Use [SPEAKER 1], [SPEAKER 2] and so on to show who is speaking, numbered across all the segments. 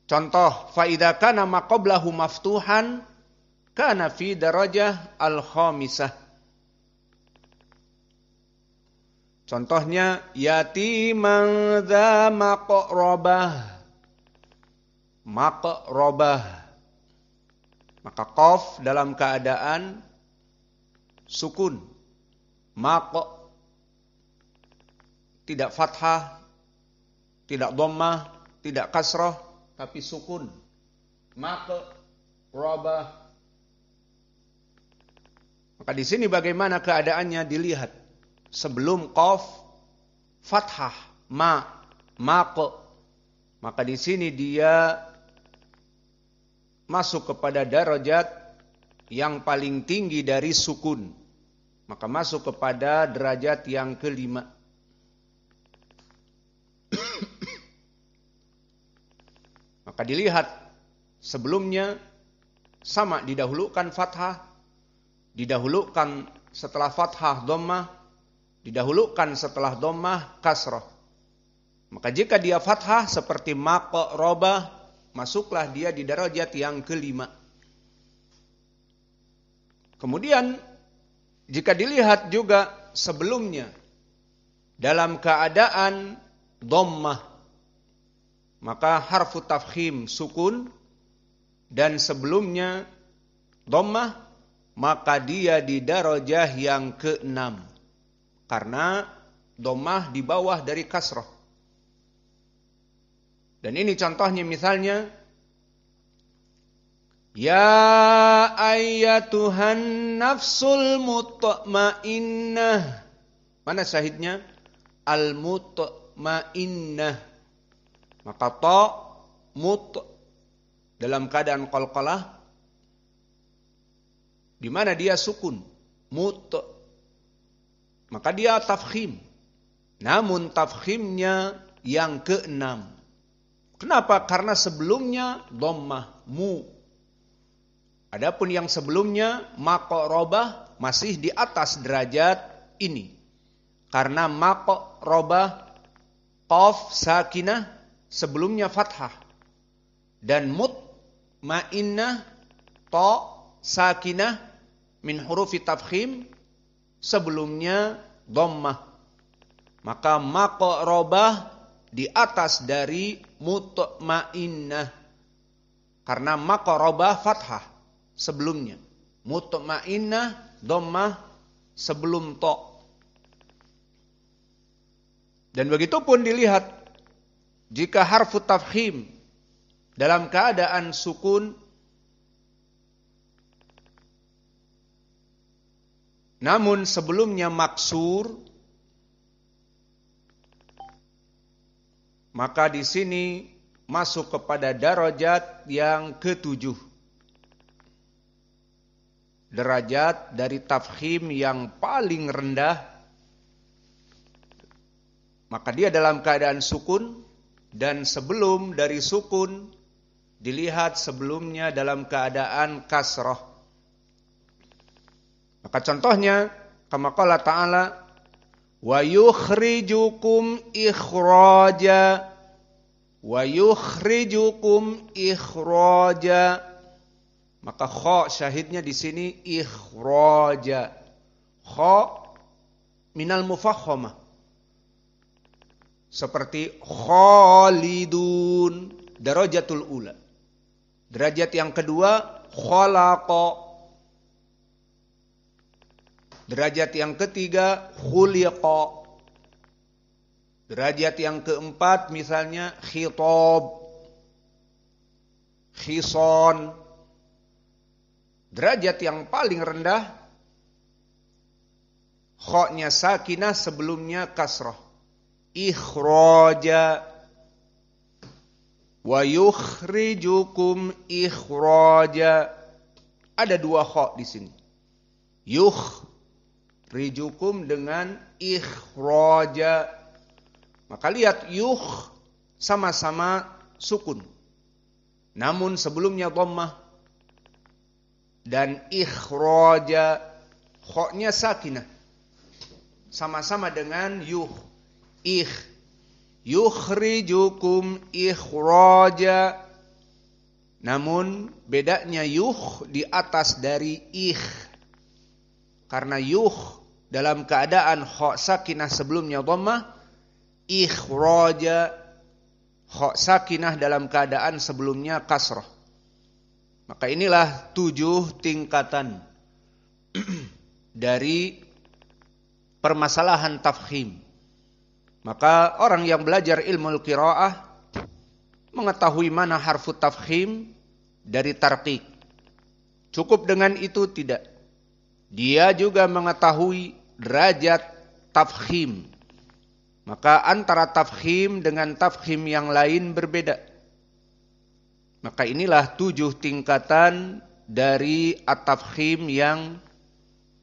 [SPEAKER 1] Contoh, fa idza kana ma qablahu maftuhan kana fi darajah al-khamisah. Contohnya yatiman dza maqrabah. Maqrabah. Maka qaf dalam keadaan sukun. Maq, tidak fathah, tidak dhammah, tidak kasrah, tapi sukun. Maqrabah. Maka di sini bagaimana keadaannya dilihat. Sebelum qaf fathah maq, maka di sini dia masuk kepada derajat yang paling tinggi dari sukun, maka masuk kepada derajat yang kelima. Maka dilihat sebelumnya sama, didahulukan fathah, didahulukan setelah fathah dhammah, didahulukan setelah dhammah kasrah. Maka jika dia fathah seperti maqrabah, masuklah dia di derajat yang kelima. Kemudian jika dilihat juga sebelumnya dalam keadaan dhammah, maka harfu tafkhim sukun, dan sebelumnya dhammah, maka dia di darajah yang keenam. Karena dhammah di bawah dari kasrah. Dan ini contohnya misalnya, ya ayyatuhan nafsul mutmainnah. Mana syahidnya? Al-mutmainnah. Maka ta mut dalam keadaan qalqalah, di mana dia sukun, mut, maka dia tafkhim. Namun tafkhimnya yang keenam. Kenapa? Karena sebelumnya dhammah mu. Adapun yang sebelumnya maqrabah masih di atas derajat ini. Karena maqrabah qaf sakinah sebelumnya fathah, dan mutmainnah ta sakinah min hurufi tafkhim sebelumnya dhammah. Maka maqrabah di atas dari mutmainnah. Karena maqrabah fathah sebelumnya, mutmainnah dhammah sebelum ta. Dan begitu pun dilihat jika harfu tafkhim dalam keadaan sukun, namun sebelumnya maksur, maka di sini masuk kepada derajat yang ketujuh. Derajat dari tafkhim yang paling rendah. Maka dia dalam keadaan sukun, dan sebelum dari sukun dilihat sebelumnya dalam keadaan kasrah. Maka contohnya kama qala ta'ala wa yukhrijukum ikhraja, wa yukhrijukum ikhraja. Maka kha syahidnya di sini ikhraja. Kha minal mufakhamah. Seperti khalidun, darajatul ula. Derajat yang kedua khalaqa. Derajat yang ketiga khuliqa. Derajat yang keempat misalnya khitab, khison. Derajat yang paling rendah kha-nya sakinah sebelumnya kasrah. Ikhraja. Wa yukhrijukum ikhraja. Ada dua kha di sini. Yukhrijukum dengan ikhraja. Maka lihat sama-sama sukun. Namun sebelumnya dhammah, dan ikhraja kha-nya sakinah. Sama-sama dengan yukhrijukum ikhraja. Namun bedanya yuh di atas dari ih. Karena yuh dalam keadaan kha sakinah sebelumnya dhammah, ikhraja kha sakinah dalam keadaan sebelumnya kasrah. Maka inilah 7 tingkatan dari permasalahan tafkhim. Maka orang yang belajar ilmu qiraah mengetahui mana harfu tafkhim dari tarqiq. Cukup dengan itu tidak. Dia juga mengetahui derajat tafkhim. Maka antara tafkhim dengan tafkhim yang lain berbeda. Maka inilah 7 tingkatan dari at-tafkhim yang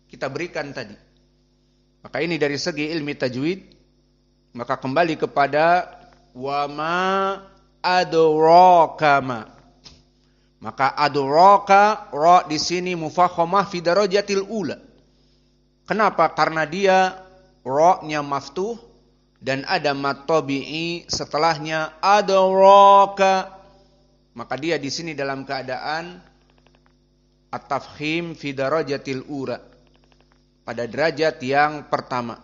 [SPEAKER 1] kita berikan tadi. Maka ini dari segi ilmi tajwid. Maka kembali kepada wa ma adraka ma. Maka adraka ra di sini mufakhamah fi darajatil ula. Kenapa? Karena dia ra-nya maftuh dan ada mat tabi'i setelahnya adraka. Maka dia di sini dalam keadaan at-tafkhim fi darajatil ula. Pada derajat yang pertama.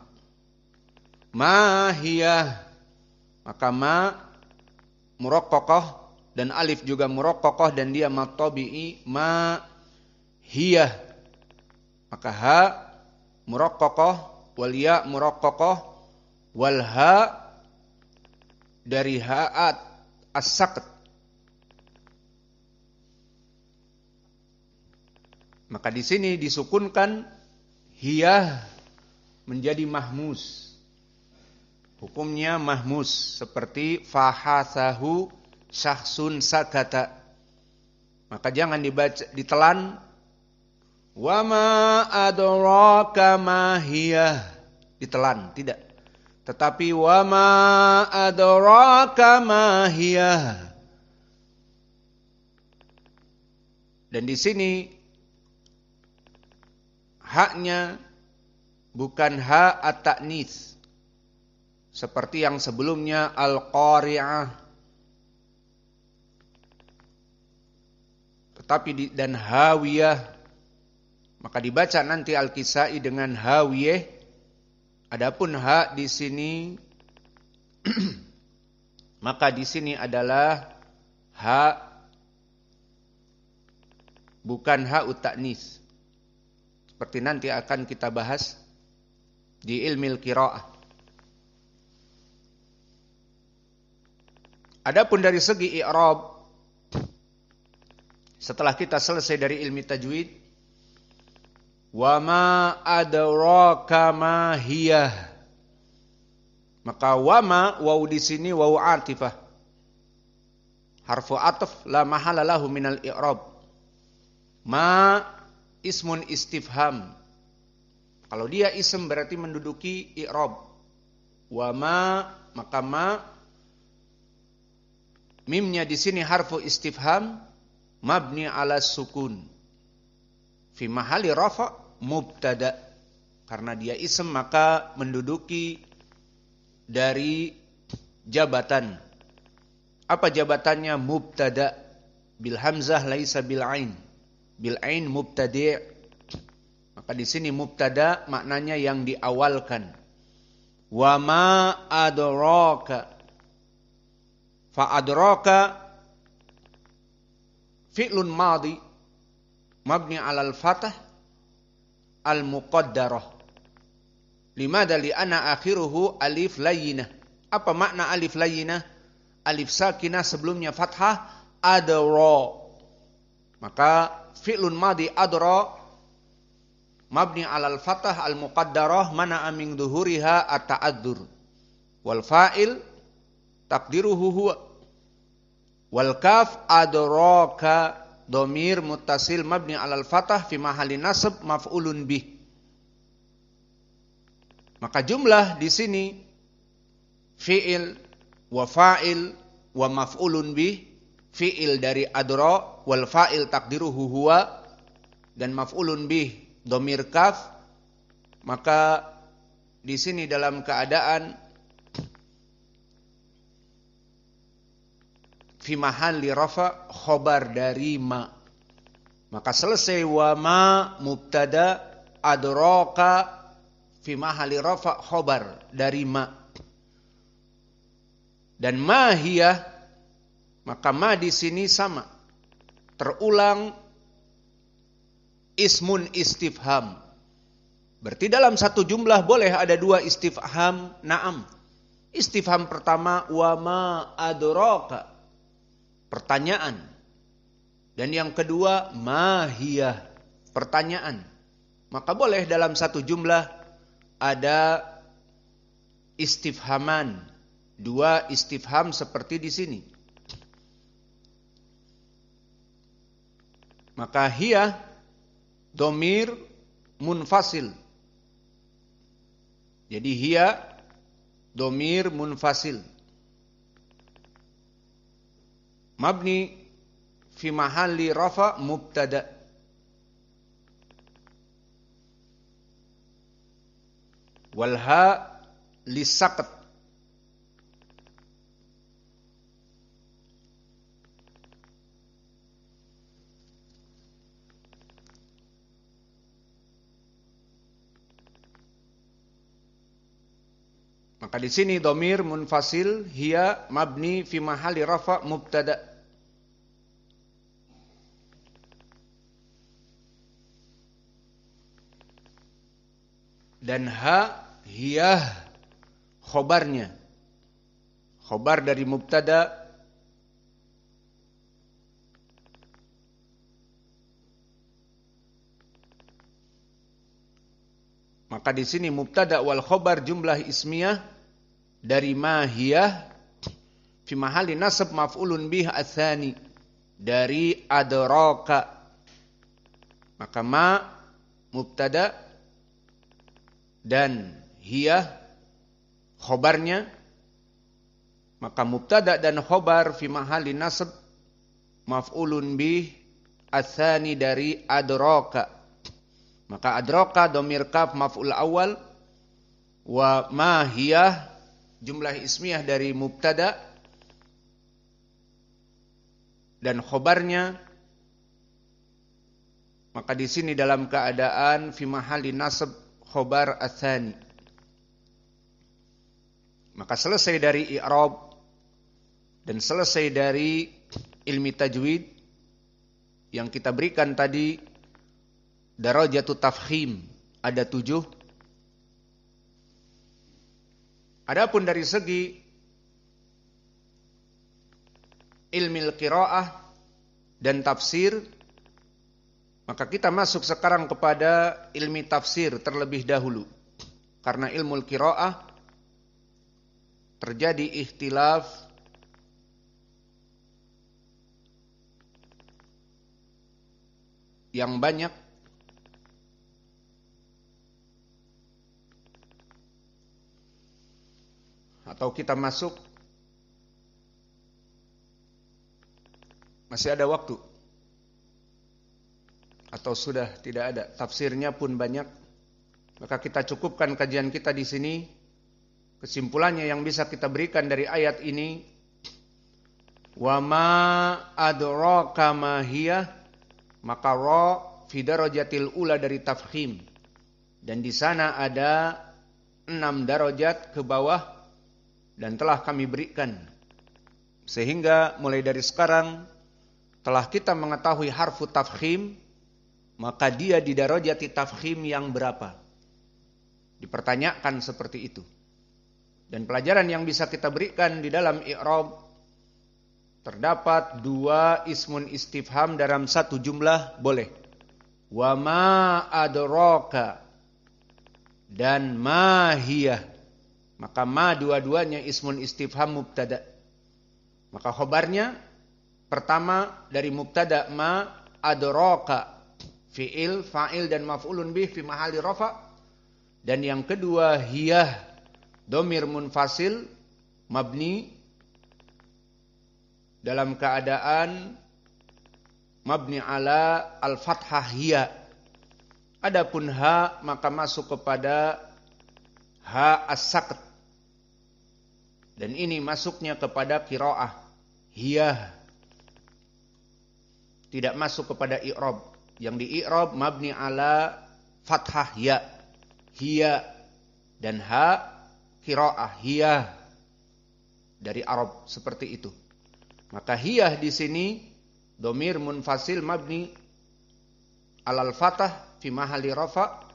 [SPEAKER 1] Ma hiya. Maka ma muraqqaqah dan alif juga muraqqaqah dan dia mat tabi'i ma hiya. Maka ha muraqqaqah wal ya muraqqaqah wal ha dari ha'at as-saqt. Maka di sini disukunkan hiya menjadi mahmus. Hukumnya mahmus seperti fahasahu syakhsun sakata. Maka jangan dibaca ditelan wa ma adraka ma hiya ditelan, tidak. Tetapi wa ma adraka ma hiya. Dan di sini haknya bukan ha at-ta'nits seperti yang sebelumnya al-qari'ah, tetapi dan hawiyah. Maka dibaca nanti al-Kisai dengan hawiyah. Adapun ha di sini maka di sini adalah ha bukan ha ut-ta'nits. Seperti nanti akan kita bahas di ilmil qiraah. Adapun dari segi i'rab, setelah kita selesai dari ilmi tajwid, wa ma adraka ma hiya. Maka wa ma waw di sini waw atifah. Harfu atf la mahala lahu minal i'rab. Ma ismun istifham. Kalau dia ism berarti menduduki i'rab. Wa ma maka ma mimnya di sini harfu istifham mabni ala sukun. Fi mahali rafa mubtada. Karena dia ism maka menduduki dari jabatan. Apa jabatannya? Mubtada. Bil hamzah laisa bil ain. Bil ain mubtadi'. Maka di sini mubtada maknanya yang diawalkan. Wa ma adraka. Fa adraka fi'lun madhi mabni 'ala al-fathah al-muqaddarah. Limadha li'anna akhiruhu alif layyinah. Apa makna alif layyinah? Alif sakinah sebelumnya fathah adra. Maka fi'lun madhi adra mabni 'ala al-fathah al-muqaddarah mana'a min dhuhuriha at-ta'addur. Wal fa'il taqdiruhu huwa. Wal kaf adraka dhamir muttasil mabni 'alal fathah fi mahalli nasb maf'ulun bih. Maka jumlah di sini fi'il wa fa'il wa maf'ulun bih. Fi'il dari adra wal fa'il taqdiruhu huwa dan maf'ulun bih dhamir kaf. Maka di sini dalam keadaan fi mahalli rafa khobar dari ma. Maka selesai wa ma mubtada adraka fi mahalli rafa khobar dari ma. Dan ma hiya, maka ma di sini sama, terulang ismun istifham. Berarti dalam satu jumlah boleh ada dua istifham na'am. Istifham pertama wa ma adraka, pertanyaan. Dan yang kedua ma hiya, pertanyaan. Maka boleh dalam satu jumlah ada istifhaman, dua istifham seperti di sini. Maka hiya domir munfasil. Jadi hiya domir munfasil. Mabni fi mahalli rafa mubtada. Wal ha lisaqat. Maka di sini domir munfasil hiya mabni fi mahalli rafa mubtada. Dan ha hiya khobarnya. Khobar dari mubtada. Maka di sini mubtada wal khobar jumlah ismiyah dari ma hiya fi mahalli nasab maf'ulun bih ats-tsani dari adraka. Maka ma mubtada dan hiya khobarnya. Maka mubtada dan khobar fi mahalli nasab maf'ulun bih ats-tsani dari adraka. Maka adraka dhamir kaf maf'ul awal wa ma hiya jumlah ismiyah dari mubtada dan khobarnya. Maka di sini dalam keadaan fi mahalli nasab khobar ats-tsani. Maka selesai dari i'rab dan selesai dari ilmi tajwid yang kita berikan tadi. Darajatut tafkhim ada 7. Adapun dari segi ilmu qiraah dan tafsir, maka kita masuk sekarang kepada ilmu tafsir terlebih dahulu. Karena ilmu qiraah terjadi ikhtilaf yang banyak. Atau kita masuk, masih ada waktu, atau sudah tidak ada, tafsirnya pun banyak. Maka kita cukupkan kajian kita di sini. Kesimpulannya yang bisa kita berikan dari ayat ini, wa ma adraka ma hiya, maka ra fi darajatil ula dari tafkhim, dan di sana ada 6 darajat ke bawah. Dan telah kami berikan. Sehingga mulai dari sekarang telah kita mengetahui harfu tafkhim, maka dia di darajati tafkhim yang berapa? Dipertanyakan seperti itu. Dan pelajaran yang bisa kita berikan di dalam i'rab, terdapat 2 ismun istifham dalam satu jumlah boleh. Wa ma adraka dan ma hiya. Maka ma dua-duanya ismun istifham mubtada. Maka khobarnya pertama dari mubtada ma adraka fi'il, fa'il dan maf'ulun bih fi mahalli rafa. Dan yang kedua hiyah dhamir munfasil mabni dalam keadaan mabni ala al-fathah hiya. Adapun ha maka masuk kepada ha as-saqt. Dan ini masuknya kepada qiraah hiyah tidak masuk kepada i'rab. Yang di i'rab mabni ala fathah ya, hiya, dan ha qiraah hiya dari Arab seperti itu. Maka hiya di sini domir munfasil mabni alal fathah fi mahalli rafa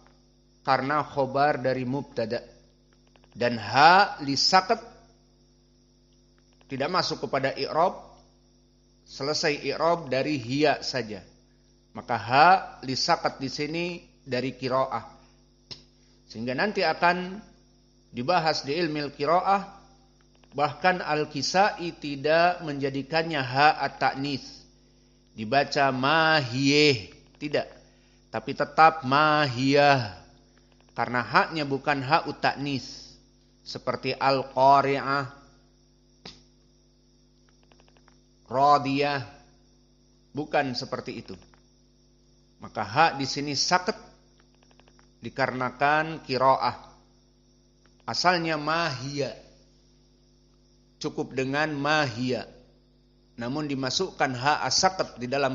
[SPEAKER 1] karena khobar dari mubtada, dan ha li sakat tidak masuk kepada i'rab, selesai i'rab dari hiya saja. Maka ha li sakat di sini dari qiraah. Sehingga nanti akan dibahas di ilmu qiraah, bahkan Al-Kisai tidak menjadikannya ha at-ta'nits, dibaca mahiyeh, tidak, tapi tetap mahiyah, karena haknya bukan ha ut-ta'nits seperti al-qari'ah, radiyah, bukan seperti itu. Maka ha di sini sakit dikarenakan qiraah. Asalnya mahiyah, cukup dengan mahiyah, namun dimasukkan ha as-sakit di dalam